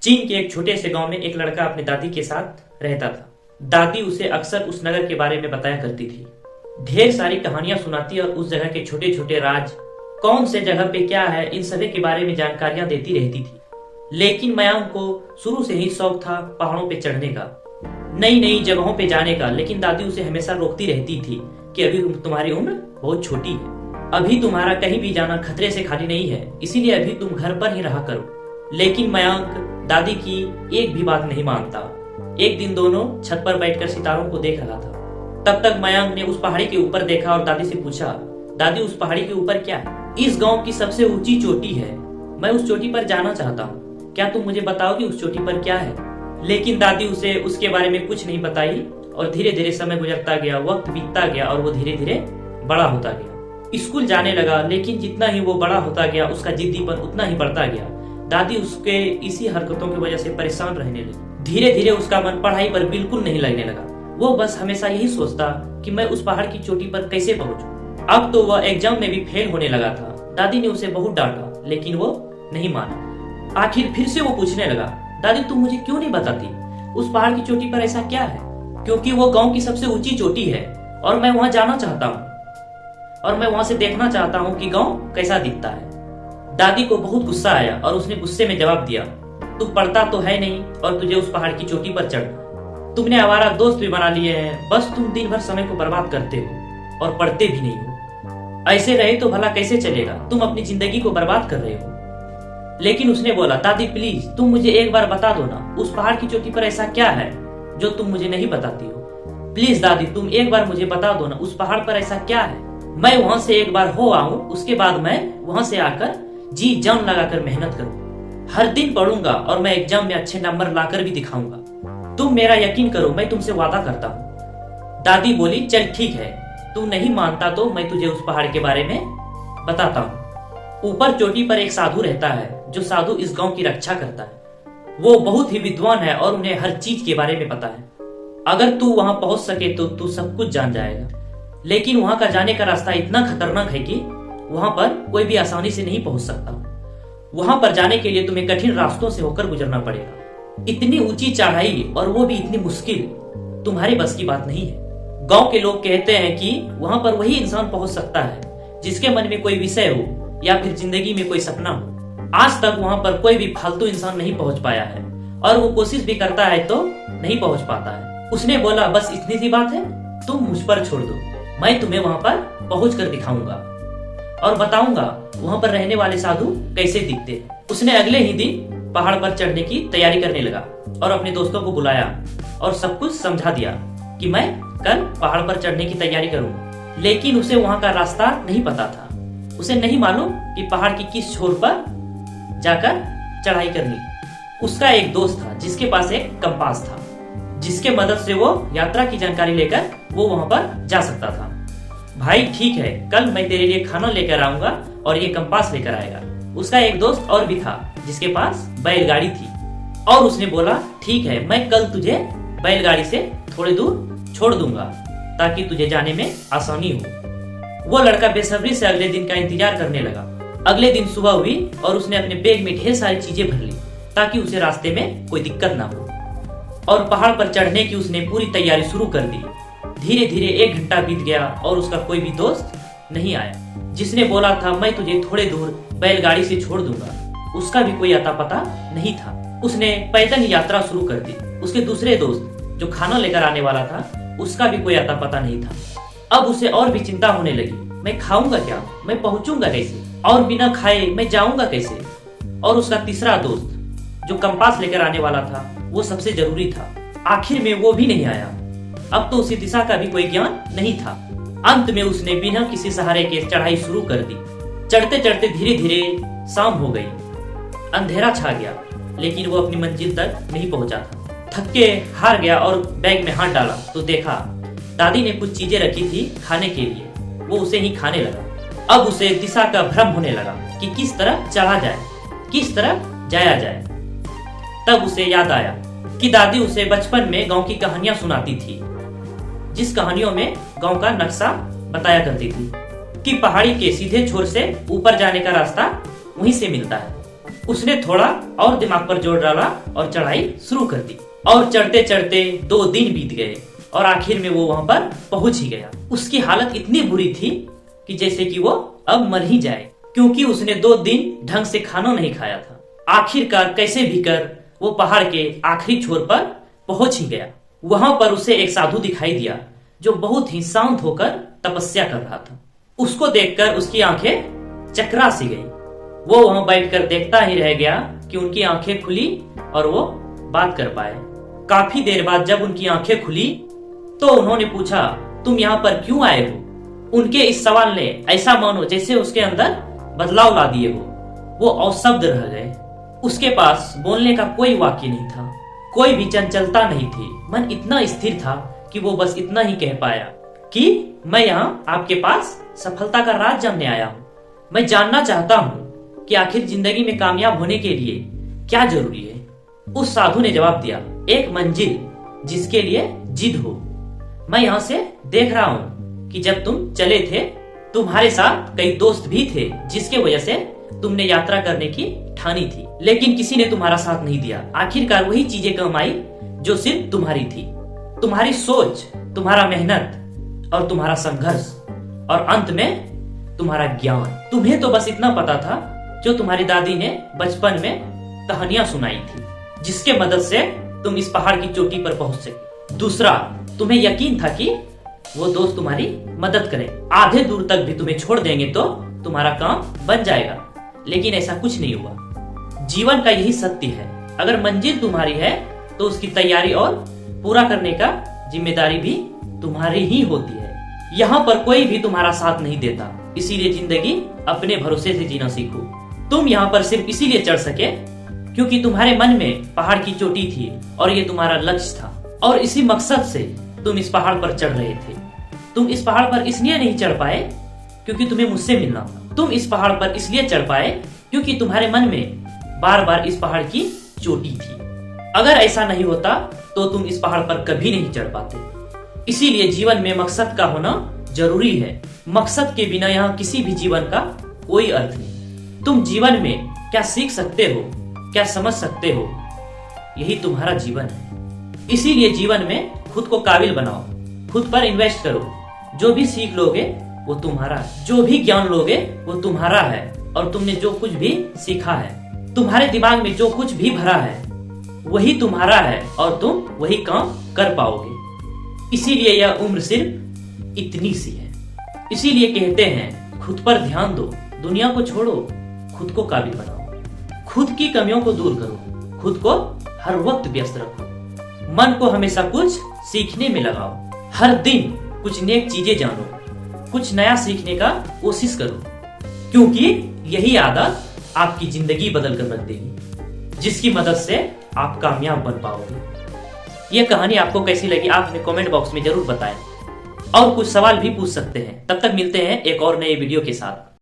चीन के एक छोटे से गांव में एक लड़का अपनी दादी के साथ रहता था। दादी उसे अक्सर उस नगर के बारे में बताया करती थी, ढेर सारी कहानियां सुनाती और उस जगह के छोटे छोटे राज, कौन से जगह पे क्या है, इन सभी के बारे में जानकारियां देती रहती थी। लेकिन मयांक को शुरू से ही शौक था पहाड़ों पे चढ़ने का, नई नई जगहों पे जाने का। लेकिन दादी उसे हमेशा रोकती रहती थी कि अभी तुम्हारी उम्र बहुत छोटी है, अभी तुम्हारा कहीं भी जाना खतरे से खाली नहीं है, इसीलिए अभी तुम घर पर ही रहा करो। लेकिन मयांक दादी की एक भी बात नहीं मानता। एक दिन दोनों छत पर बैठकर सितारों को देख रहा था। तब तक मयांक ने उस पहाड़ी के ऊपर देखा और दादी से पूछा, दादी उस पहाड़ी के ऊपर क्या है? इस गांव की सबसे ऊंची चोटी है, मैं उस चोटी पर जाना चाहता हूँ, क्या तुम मुझे बताओगी उस चोटी पर क्या है? लेकिन दादी उसे उसके बारे में कुछ नहीं बताई और धीरे धीरे समय गुजरता गया, वक्त बीतता गया और वो धीरे धीरे बड़ा होता गया। स्कूल जाने लगा, लेकिन जितना ही वो बड़ा होता गया उसका जिद्दीपन उतना ही बढ़ता गया। दादी उसके इसी हरकतों की वजह से परेशान रहने लगी। धीरे धीरे उसका मन पढ़ाई पर बिल्कुल नहीं लगने लगा। वो बस हमेशा यही सोचता कि मैं उस पहाड़ की चोटी पर कैसे पहुंचूं। अब तो वह एग्जाम में भी फेल होने लगा था। दादी ने उसे बहुत डांटा, लेकिन वो नहीं माना। आखिर फिर से वो पूछने लगा, दादी तुम मुझे क्यों नहीं बताती उस पहाड़ की चोटी पर ऐसा क्या है? क्योंकि वो गांव की सबसे ऊंची चोटी है और मैं वहां जाना चाहता हूँ और मैं वहां से देखना चाहता हूँ कि गांव कैसा दिखता है। दादी को बहुत गुस्सा आया और उसने गुस्से में जवाब दिया, तू पढ़ता तो है नहीं और तुझे उस पहाड़ की चोटी पर चढ़ना। तुमने आवारा दोस्त भी बना लिए हैं, बस तुम दिन भर समय को बर्बाद करते हो और पढ़ते भी नहीं हो। ऐसे रहे तो भला कैसे चलेगा? तुम अपनी जिंदगी को बर्बाद कर रहे हो। लेकिन उसने बोला, दादी प्लीज तुम मुझे एक बार बता दो ना, उस पहाड़ की चोटी पर ऐसा क्या है जो तुम मुझे नहीं बताती हो? प्लीज दादी तुम एक बार मुझे बता दो ना, उस पहाड़ पर ऐसा क्या है? मैं वहां से एक बार हो आऊं, उसके बाद मैं वहां से आकर जी जान लगाकर मेहनत करूं, हर दिन पढ़ूंगा और मैं एग्जाम में अच्छे नंबर लाकर भी दिखाऊंगा। तुम मेरा यकीन करो, मैं तुमसे वादा करता हूँ। दादी बोली, चल ठीक है, तू नहीं मानता तो मैं तुझे उस पहाड़ के बारे में बताता हूँ। ऊपर चोटी पर एक साधु रहता है, जो साधु इस गांव की रक्षा करता है। वो बहुत ही विद्वान है और उन्हें हर चीज के बारे में पता है। अगर तू वहां पहुंच सके तो तू सब कुछ जान जाएगा। लेकिन वहां का जाने का रास्ता इतना खतरनाक है कि वहां पर कोई भी आसानी से नहीं पहुंच सकता। वहां पर जाने के लिए तुम्हें कठिन रास्तों से होकर गुजरना पड़ेगा। इतनी ऊंची चढ़ाई और वो भी इतनी मुश्किल, तुम्हारी बस की बात नहीं है। गांव के लोग कहते हैं कि वहां पर वही इंसान पहुंच सकता है जिसके मन में कोई विषय हो या फिर जिंदगी में कोई सपना हो। आज तक वहां पर कोई भी फालतू इंसान नहीं पहुंच पाया है और वो कोशिश भी करता है तो नहीं पहुंच पाता है। उसने बोला, बस इतनी सी बात है, तुम मुझ पर छोड़ दो, मैं तुम्हें वहां पर पहुंच कर दिखाऊंगा और बताऊंगा वहां पर रहने वाले साधु कैसे दिखते हैं। उसने अगले ही दिन पहाड़ पर चढ़ने की तैयारी करने लगा और अपने दोस्तों को बुलाया और सब कुछ समझा दिया कि मैं कल पहाड़ पर चढ़ने की तैयारी करूंगा। लेकिन उसे वहां का रास्ता नहीं पता था। उसे नहीं मालूम कि पहाड़ की किस छोर पर जाकर चढ़ाई करनी। उसका एक दोस्त था जिसके पास एक कंपास था, जिसके मदद से वो यात्रा की जानकारी लेकर वो वहां पर जा सकता था। भाई ठीक है, कल मैं तेरे लिए खाना लेकर आऊंगा और ये कंपास लेकर आएगा। उसका एक दोस्त और भी था जिसके पास बैलगाड़ी थी और उसने बोला, ठीक है, मैं कल तुझे बैलगाड़ी से थोड़ी दूर छोड़ दूंगा ताकि तुझे जाने में आसानी हो। वो लड़का बेसब्री से अगले दिन का इंतजार करने लगा। अगले दिन सुबह हुई और उसने अपने बैग में ढेर सारी चीजें भर ली ताकि उसे रास्ते में कोई दिक्कत ना हो। और पहाड़ पर चढ़ने की उसने पूरी तैयारी शुरू कर दी। धीरे धीरे 1 घंटा बीत गया और उसका कोई भी दोस्त नहीं आया। जिसने बोला था मैं तुझे थोड़े दूर बैलगाड़ी से छोड़ दूंगा, उसका भी कोई अता पता नहीं था। उसने पैदल यात्रा शुरू कर दी। उसके दूसरे दोस्त जो खाना लेकर आने वाला था, उसका भी कोई अता पता नहीं था। अब उसे और भी चिंता होने लगी, मैं खाऊंगा क्या, मैं पहुंचूंगा कैसे और बिना खाए मैं जाऊंगा कैसे? और उसका तीसरा दोस्त जो कंपास लेकर आने वाला था, वो सबसे जरूरी था, आखिर में वो भी नहीं आया। अब तो उसे दिशा का भी कोई ज्ञान नहीं था। अंत में उसने बिना किसी सहारे के चढ़ाई शुरू कर दी। चढ़ते चढ़ते धीरे धीरे शाम हो गई, अंधेरा छा गया, लेकिन वो अपनी मंजिल तक नहीं पहुंचा था। थक के हार गया और बैग में हाथ डाला तो देखा दादी ने कुछ चीजें रखी थी खाने के लिए। वो उसे ही खाने लगा। अब उसे दिशा का भ्रम होने लगा कि किस तरह चढ़ा जाए, किस तरह जाया जाए। तब उसे याद आया कि दादी उसे बचपन में गांव की कहानियां सुनाती थी, जिस कहानियों में गांव का नक्शा बताया करती थी कि पहाड़ी के सीधे छोर से ऊपर जाने का रास्ता वहीं से मिलता है। उसने थोड़ा और दिमाग पर जोर डाला और चढ़ाई शुरू कर दी। और चढ़ते चढ़ते 2 दिन बीत गए और आखिर में वो वहां पर पहुंच ही गया। उसकी हालत इतनी बुरी थी कि जैसे कि वो अब मर ही जाए, क्योंकि उसने 2 दिन ढंग से खाना नहीं खाया था। आखिरकार कैसे भी कर वो पहाड़ के आखिरी छोर पर पहुंच ही गया। वहां पर उसे एक साधु दिखाई दिया जो बहुत ही शांत होकर तपस्या कर रहा था। उसको देखकर उसकी आंखें चकरा सी गई। वो वहां बैठकर देखता ही रह गया कि उनकी आंखें खुली और वो बात कर पाए। काफी देर बाद जब उनकी आंखें खुली तो उन्होंने पूछा, तुम यहाँ पर क्यों आए हो? उनके इस सवाल ने ऐसा मानो जैसे उसके अंदर बदलाव ला दिए हो। वो अशब्द रह गए। उसके पास बोलने का कोई वाक्य नहीं था, कोई भी चंचलता नहीं थी। मन इतना स्थिर था कि वो बस इतना ही कह पाया कि मैं यहाँ आपके पास सफलता का राज जानने आया हूँ। मैं जानना चाहता हूँ कि आखिर जिंदगी में कामयाब होने के लिए क्या जरूरी है। उस साधु ने जवाब दिया, एक मंजिल जिसके लिए जिद हो। मैं यहाँ से देख रहा हूँ कि जब तुम चले थे तुम्हारे साथ कई दोस्त भी थे जिसके वजह से तुमने यात्रा करने की ठानी थी, लेकिन किसी ने तुम्हारा साथ नहीं दिया। आखिरकार वही चीजें कम आई जो सिर्फ तुम्हारी थी, तुम्हारी सोच, तुम्हारा मेहनत और तुम्हारा संघर्ष, और अंत में तुम्हारा ज्ञान। तुम्हें तो बस इतना पता था जो तुम्हारी दादी ने बचपन में कहानियां सुनाई थी, जिसके मदद से तुम इस पहाड़ की चोटी पर पहुंच सके। दूसरा, तुम्हें यकीन था कि वो दोस्त तुम्हारी मदद करें, आधे दूर तक भी तुम्हें छोड़ देंगे तो तुम्हारा काम बन जाएगा, लेकिन ऐसा कुछ नहीं हुआ। जीवन का यही सत्य है, अगर मंजिल तुम्हारी है तो उसकी तैयारी और पूरा करने का जिम्मेदारी भी तुम्हारी ही होती है। यहाँ पर कोई भी तुम्हारा साथ नहीं देता, इसीलिए जिंदगी अपने भरोसे से जीना सीखो। तुम यहाँ पर सिर्फ इसीलिए चढ़ सके क्योंकि तुम्हारे मन में पहाड़ की चोटी थी और ये तुम्हारा लक्ष्य था, और इसी मकसद से तुम इस पहाड़ पर चढ़ रहे थे। तुम इस पहाड़ पर इसलिए नहीं चढ़ पाए क्योंकि तुम्हें मुझसे मिलना था। तुम इस पहाड़ पर इसलिए चढ़ पाए क्योंकि तुम्हारे मन में बार बार इस पहाड़ की चोटी थी। अगर ऐसा नहीं होता तो तुम इस पहाड़ पर कभी नहीं चढ़ पाते। इसीलिए जीवन में मकसद का होना जरूरी है। मकसद के बिना यहाँ किसी भी जीवन का कोई अर्थ नहीं। तुम जीवन में क्या सीख सकते हो, क्या समझ सकते हो, यही तुम्हारा जीवन है। इसीलिए जीवन में खुद को काबिल बनाओ, खुद पर इन्वेस्ट करो। जो भी सीख लोगे वो तुम्हारा है, जो भी ज्ञान लोगे वो तुम्हारा है, और तुमने जो कुछ भी सीखा है, तुम्हारे दिमाग में जो कुछ भी भरा है वही तुम्हारा है, और तुम वही काम कर पाओगे। इसीलिए यह उम्र सिर्फ इतनी सी है। इसीलिए कहते हैं खुद पर ध्यान दो, दुनिया को छोड़ो, खुद को काबिल बनाओ। खुद की कमियों को दूर करो, खुद को हर वक्त व्यस्त रखो, मन को हमेशा कुछ सीखने में लगाओ। हर दिन कुछ नेक चीजें जानो, कुछ नया सीखने का कोशिश करो, क्योंकि यही आदत आपकी जिंदगी बदल कर रख देगी, जिसकी मदद से आप कामयाब बन पाओगे। यह कहानी आपको कैसी लगी आप हमें कमेंट बॉक्स में जरूर बताएं, और कुछ सवाल भी पूछ सकते हैं। तब तक मिलते हैं एक और नए वीडियो के साथ।